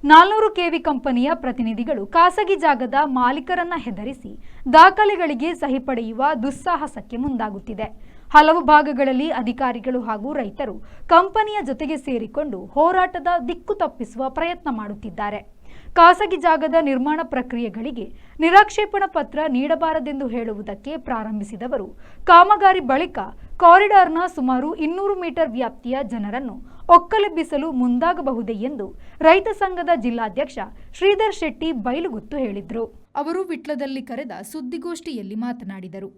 400 KV ಕಂಪನಿಯ ಪ್ರತಿನಿಧಿಗಳು ಖಾಸಗಿ ಜಾಗದ ಮಾಲೀಕರನ್ನ ಹೆದರಿಸಿ ದಾಖಲೆಗಳಿಗೆ ಸಹಿ ಪಡೆಯುವ ದುಸ್ಸಾಹಸಕ್ಕೆ ಮುಂದಾಗುತ್ತಿದೆ. ಹಲವು ಭಾಗಗಳಲ್ಲಿ ಅಧಿಕಾರಿಗಳು ಹಾಗೂ ರೈತರು ಕಂಪನಿಯ ಜೊತೆಗೆ ಸೇರಿಕೊಂಡು ಹೋರಾಟದ ದಿಕ್ಕು ತಪ್ಪಿಸುವ ಪ್ರಯತ್ನ ಮಾಡುತ್ತಿದ್ದಾರೆ. ಖಾಸಗಿ ಜಾಗದ ನಿರ್ಮಾಣ ಪ್ರಕ್ರಿಯೆಗಳಿಗೆ ನಿರಾಕ್ಷೇಪಣಾ ಪತ್ರ ನೀಡಬಾರದೆಂದು ಹೇಳುವುದಕ್ಕೆ ಪ್ರಾರಂಭಿಸಿದವರು ಕಾಮಗಾರಿ ಬಳಿಕ ಕಾರಿಡಾರ್ನ ಸುಮಾರು 200 ಮೀಟರ್ ವ್ಯಾಪ್ತಿಯ ಜನರನ್ನು ಒಕ್ಕಲೆಬ್ಬಿಸಲು ಮುಂದಾಗಬಹುದೇ ಎಂದು ರೈತ ಸಂಘದ ಜಿಲ್ಲಾಧ್ಯಕ್ಷ ಶ್ರೀಧರ್ ಶೆಟ್ಟಿ ಬೈಲುಗುತ್ತು ಹೇಳಿದರು. ಅವರು ವಿಟ್ಲದಲ್ಲಿ ಕರೆದ ಸುದ್ದಿಗೋಷ್ಠಿಯಲ್ಲಿ ಮಾತನಾಡಿದರು.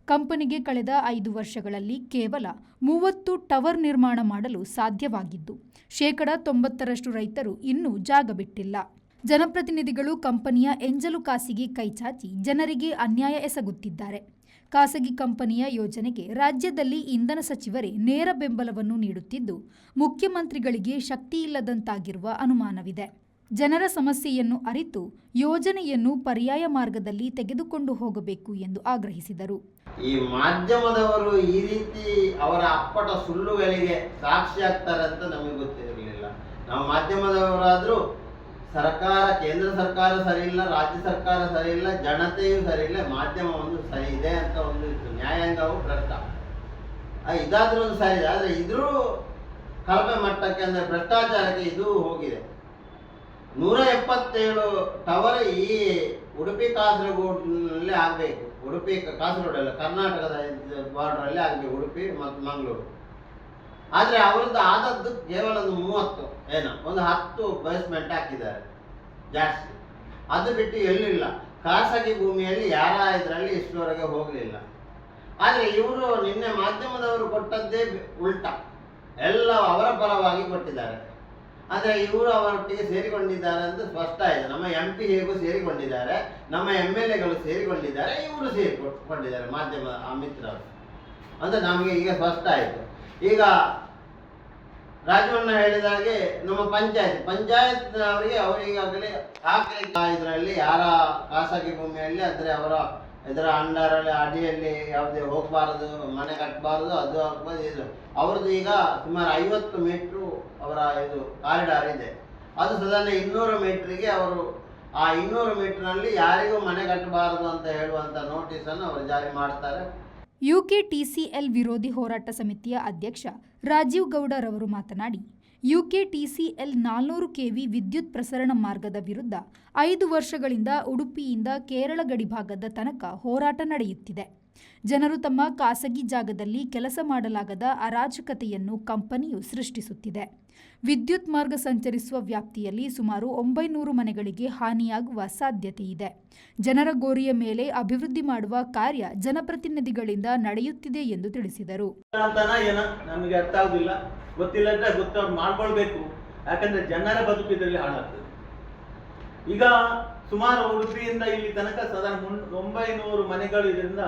ಕಂಪನಿಗೆ ಕಳೆದ 5 ವರ್ಷಗಳಲ್ಲಿ ಕೇವಲ 30 ಟವರ್ ನಿರ್ಮಾಣ ಮಾಡಲು ಸಾಧ್ಯವಾಗಿದ್ದು, 90% ರೈತರು ಇನ್ನೂ ಜಾಗ ಬಿಟ್ಟಿಲ್ಲ. ಜನಪ್ರತಿನಿಧಿಗಳು ಕಂಪನಿಯ ಎಂಜಲು ಕಾಸಿಗೆ ಕೈಚಾಚಿ ಜನರಿಗೆ ಅನ್ಯಾಯ ಎಸಗುತ್ತಿದ್ದಾರೆ. ಖಾಸಗಿ ಕಂಪನಿಯ ಯೋಜನೆಗೆ ರಾಜ್ಯದಲ್ಲಿ ಇಂಧನ ಸಚಿವರೇ ನೇರ ಬೆಂಬಲವನ್ನು ನೀಡುತ್ತಿದ್ದು, ಮುಖ್ಯಮಂತ್ರಿಗಳಿಗೆ ಶಕ್ತಿಯಿಲ್ಲದಂತಾಗಿರುವ ಅನುಮಾನವಿದೆ. ಜನರ ಸಮಸ್ಯೆಯನ್ನು ಅರಿತು ಯೋಜನೆಯನ್ನು ಪರ್ಯಾಯ ಮಾರ್ಗದಲ್ಲಿ ತೆಗೆದುಕೊಂಡು ಹೋಗಬೇಕು ಎಂದು ಆಗ್ರಹಿಸಿದರು. ಈ ಮಾಧ್ಯಮದವರು ಈ ರೀತಿ ಅವರ ಅಪ್ಪಟ ಸುಳ್ಳುಗಳಿಗೆ ಸಾಕ್ಷಿಯಾಗ್ತಾರೆ ಅಂತ ನಮಗೆ ಗೊತ್ತಿರಲಿಲ್ಲ. ನಾವು ಮಾಧ್ಯಮದವರಾದರೂ ಸರ್ಕಾರ, ಕೇಂದ್ರ ಸರ್ಕಾರ ಸರಿ ಇಲ್ಲ, ರಾಜ್ಯ ಸರ್ಕಾರ ಸರಿ ಇಲ್ಲ, ಜನತೆಯೂ ಸರಿ ಇಲ್ಲ, ಮಾಧ್ಯಮ ಒಂದು ಸರಿ ಇದೆ ಅಂತ ಒಂದು ಇತ್ತು. ನ್ಯಾಯಾಂಗವು ಭ್ರಷ್ಟ, ಇದಾದ್ರೂ ಒಂದು ಸರಿ ಇದೆ. ಆದರೆ ಇದ್ರೂ ಕಳಪೆ ಮಟ್ಟಕ್ಕೆ ಅಂದರೆ ಭ್ರಷ್ಟಾಚಾರಕ್ಕೆ ಇದು ಹೋಗಿದೆ. 177 ಟವರ್ ಈ ಉಡುಪಿ ಕಾಸರಗೋಡಿನಲ್ಲಿ ಆಗಬೇಕು. ಉಡುಪಿ ಕಾಸರಗೋಡಲ್ಲ, ಕರ್ನಾಟಕದ ಬಾರ್ಡ್ರಲ್ಲಿ ಆಗಬೇಕು, ಉಡುಪಿ ಮತ್ತು ಮಂಗಳೂರು. ಆದರೆ ಅವರದ್ದು ಆದದ್ದು ಕೇವಲ ಒಂದು 30 ಒಂದು 10 ಬೇಸ್ಮೆಂಟ್ ಹಾಕಿದ್ದಾರೆ ಜಾಸ್ತಿ. ಅದು ಬಿಟ್ಟು ಎಲ್ಲಿಲ್ಲ. ಖಾಸಗಿ ಭೂಮಿಯಲ್ಲಿ ಯಾರ ಇದರಲ್ಲಿ ಇಷ್ಟವರೆಗೆ ಹೋಗಲಿಲ್ಲ. ಆದರೆ ಇವರು ನಿನ್ನೆ ಮಾಧ್ಯಮದವರು ಕೊಟ್ಟದ್ದೇ ಉಲ್ಟಾ, ಎಲ್ಲ ಅವರ ಪರವಾಗಿ ಕೊಟ್ಟಿದ್ದಾರೆ. ಆದರೆ ಇವರು ಅವರೊಟ್ಟಿಗೆ ಸೇರಿಕೊಂಡಿದ್ದಾರೆ ಅಂತ ಸ್ಪಷ್ಟ ಆಯಿತು. ನಮ್ಮ MP ಹೇಗೂ ಸೇರಿಕೊಂಡಿದ್ದಾರೆ, ನಮ್ಮ MLAಗಳು ಸೇರಿಕೊಂಡಿದ್ದಾರೆ, ಇವರು ಸೇರಿಕೊಂಡಿದ್ದಾರೆ ಮಾಧ್ಯಮ ಮಿತ್ರರು ಅಂತ ನಮಗೆ ಈಗ ಸ್ಪಷ್ಟ ಆಯಿತು. ಈಗ ರಾಜವಣ್ಣ ಹೇಳಿದಾಗೆ ನಮ್ಮ ಪಂಚಾಯತ್ ಅವರಿಗಾಗಲೇ ಇದರಲ್ಲಿ ಯಾರ ಖಾಸಗಿ ಭೂಮಿಯಲ್ಲಿ ಅಂದರೆ ಅವರ ಇದರ ಅಂಡರಲ್ಲಿ ಅಡಿಯಲ್ಲಿ ಯಾವುದೇ ಹೋಗಬಾರದು, ಮನೆ ಕಟ್ಟಬಾರದು, ಅದು ಆಗ್ಬೋದು. ಇದು ಅವ್ರದ್ದು ಈಗ ಸುಮಾರು 50 ಮೀಟ್ರು ಅವರ ಇದು ಕಾರಿಡಾರ್ ಇದೆ. ಅದು ಸಾಧಾರಣ 200 ಮೀಟ್ರಿಗೆ ಅವರು ಆ 200 ಮೀಟರ್ನಲ್ಲಿ ಯಾರಿಗೂ ಮನೆ ಕಟ್ಟಬಾರದು ಅಂತ ಹೇಳುವಂಥ ನೋಟಿಸನ್ನು ಅವರು ಜಾರಿ ಮಾಡ್ತಾರೆ. UKTCL ವಿರೋಧಿ ಹೋರಾಟ ಸಮಿತಿಯ ಅಧ್ಯಕ್ಷ ರಾಜೀವ್ ಗೌಡರವರು ಮಾತನಾಡಿ, UKTCL 400 ಕೆವಿ ವಿದ್ಯುತ್ ಪ್ರಸರಣ ಮಾರ್ಗದ ವಿರುದ್ಧ 5 ವರ್ಷಗಳಿಂದ ಉಡುಪಿಯಿಂದ ಕೇರಳ ಗಡಿಭಾಗದ ತನಕ ಹೋರಾಟ ನಡೆಯುತ್ತಿದೆ. ಜನರು ತಮ್ಮ ಖಾಸಗಿ ಜಾಗದಲ್ಲಿ ಕೆಲಸ ಮಾಡಲಾಗದ ಅರಾಜಕತೆಯನ್ನು ಕಂಪನಿಯು ಸೃಷ್ಟಿಸುತ್ತಿದೆ. ವಿದ್ಯುತ್ ಮಾರ್ಗ ಸಂಚರಿಸುವ ವ್ಯಾಪ್ತಿಯಲ್ಲಿ ಸುಮಾರು 900 ಮನೆಗಳಿಗೆ ಹಾನಿಯಾಗುವ ಸಾಧ್ಯತೆ ಇದೆ. ಜನರ ಗೋರಿಯ ಮೇಲೆ ಅಭಿವೃದ್ಧಿ ಮಾಡುವ ಕಾರ್ಯ ಜನಪ್ರತಿನಿಧಿಗಳಿಂದ ನಡೆಯುತ್ತಿದೆ ಎಂದು ತಿಳಿಸಿದರು. ನಮಗೆ ಅರ್ಥ ಆಗುದಿಲ್ಲ, ಗೊತ್ತಿಲ್ಲ ಅಂದ್ರೆ ಮಾಡ್ಕೊಳ್ಬೇಕು. ಯಾಕಂದ್ರೆ ಜನರ ಬದುಕಿದಲ್ಲಿ ಹಾಳಾಗ್ತದೆ. ಈಗ ಸುಮಾರು ಉಡುಪಿಯಿಂದ ಇಲ್ಲಿ ತನಕ ಸಾಧಾರಣ 900 ಮನೆಗಳು ಇದರಿಂದ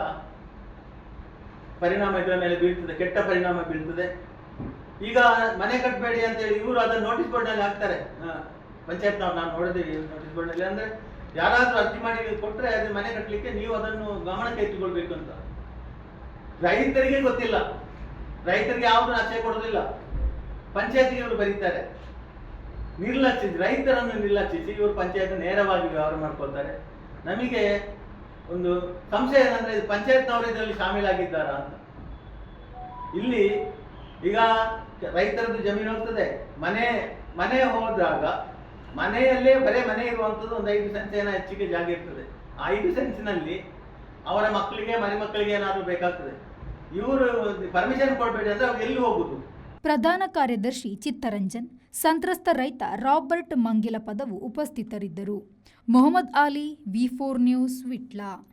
ಪರಿಣಾಮ ಇದರ ಮೇಲೆ ಬೀಳ್ತದೆ, ಕೆಟ್ಟ ಪರಿಣಾಮ ಬೀಳ್ತದೆ. ಈಗ ಮನೆ ಕಟ್ಟಬೇಡಿ ಅಂತೇಳಿ ಇವರು ಅದನ್ನು ನೋಟಿಸ್ ಬೋರ್ಡ್ನಲ್ಲಿ ಹಾಕ್ತಾರೆ. ಪಂಚಾಯತ್ನವ್ರು ನಾನು ನೋಡಿದ್ದೀವಿ ನೋಟಿಸ್ ಬೋರ್ಡ್ನಲ್ಲಿ. ಅಂದರೆ ಯಾರಾದರೂ ಅರ್ಜಿ ಮಾಡಿ ಕೊಟ್ಟರೆ ಅದು ಮನೆ ಕಟ್ಟಲಿಕ್ಕೆ ನೀವು ಅದನ್ನು ಗಮನಕ್ಕೆ ಎತ್ತಿಕೊಳ್ಬೇಕು ಅಂತ. ರೈತರಿಗೆ ಗೊತ್ತಿಲ್ಲ, ರೈತರಿಗೆ ಯಾವುದು ಆಚೆ ಕೊಡೋದಿಲ್ಲ. ಪಂಚಾಯತ್ಗೆ ಇವರು ಬರೀತಾರೆ. ರೈತರನ್ನು ನಿರ್ಲಕ್ಷಿಸಿ ಇವರು ಪಂಚಾಯತ್ ನೇರವಾಗಿ ವ್ಯವಹಾರ ಮಾಡ್ಕೊಳ್ತಾರೆ. ನಮಗೆ ಒಂದು ಸಂಶಯ ಏನಂದ್ರೆ ಪಂಚಾಯತ್ನವರು ಇದರಲ್ಲಿ ಶಾಮೀಲಾಗಿದ್ದಾರಾ ಅಂತ. ಇಲ್ಲಿ ಈಗ ರೈತರದ್ದು ಜಮೀನು ಹೋಗ್ತದೆ, ಮನೆ ಹೋದಾಗ ಮನೆಯಲ್ಲೇ ಬರೇ ಮನೆ ಇರುವಂಥದ್ದು ಒಂದು 5 ಸೆನ್ಸ್ ಹೆಚ್ಚಿಗೆ ಜಾಗ ಇರ್ತದೆ. ಆ 5 ಸೆನ್ಸ್ನಲ್ಲಿ ಅವರ ಮಕ್ಕಳಿಗೆ ಮನೆ ಮಕ್ಕಳಿಗೆ ಏನಾದರೂ ಬೇಕಾಗ್ತದೆ. ಇವರು ಪರ್ಮಿಷನ್ ಕೊಡಬೇಡಿ ಅಂದ್ರೆ ಅವ್ರು ಎಲ್ಲಿ ಹೋಗುದು? ಪ್ರಧಾನ ಕಾರ್ಯದರ್ಶಿ ಚಿತ್ತರಂಜನ್, ಸಂತ್ರಸ್ತ ರೈತ ರಾಬರ್ಟ್ ಮಂಗಿಲ ಪದವು ಉಪಸ್ಥಿತರಿದ್ದರು. ಮೊಹಮ್ಮದ್ ಆಲಿ, V4 ನ್ಯೂಸ್, ವಿಟ್ಲ.